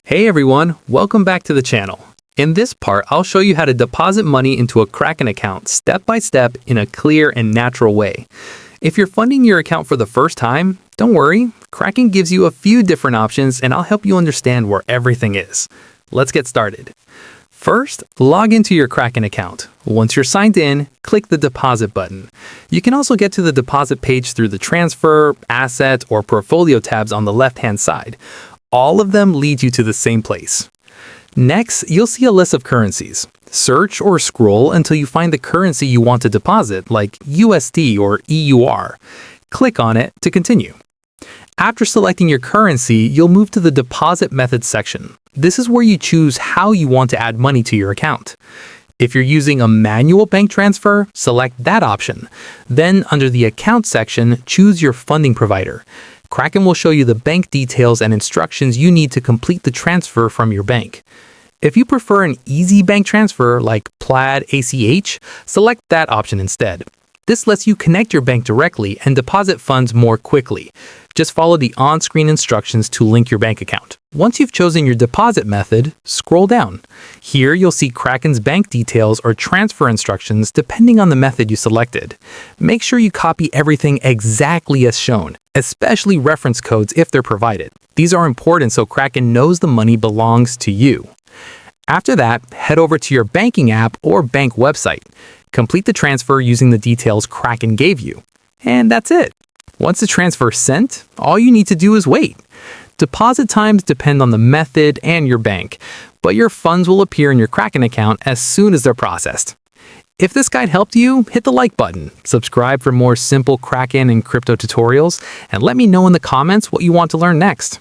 Hey everyone, welcome back to the channel. In this part, I'll show you how to deposit money into a Kraken account step by step in a clear and natural way. If you're funding your account for the first time, don't worry, Kraken gives you a few different options and I'll help you understand where everything is. Let's get started. First, log into your Kraken account. Once you're signed in, click the deposit button. You can also get to the deposit page through the transfer, asset, or portfolio tabs on the left-hand side. All of them lead you to the same place. Next, you'll see a list of currencies. Search or scroll until you find the currency you want to deposit, like USD or EUR. Click on it to continue. After selecting your currency, you'll move to the Deposit Methods section. This is where you choose how you want to add money to your account. If you're using a manual bank transfer, select that option. Then, under the Account section, choose your funding provider. Kraken will show you the bank details and instructions you need to complete the transfer from your bank. If you prefer an easy bank transfer like Plaid ACH, select that option instead. This lets you connect your bank directly and deposit funds more quickly. Just follow the on-screen instructions to link your bank account. Once you've chosen your deposit method, scroll down. Here you'll see Kraken's bank details or transfer instructions depending on the method you selected. Make sure you copy everything exactly as shown, especially reference codes if they're provided. These are important so Kraken knows the money belongs to you. After that, head over to your banking app or bank website. Complete the transfer using the details Kraken gave you. And that's it. Once the transfer is sent, all you need to do is wait. Deposit times depend on the method and your bank, but your funds will appear in your Kraken account as soon as they're processed. If this guide helped you, hit the like button, subscribe for more simple Kraken and crypto tutorials, and let me know in the comments what you want to learn next.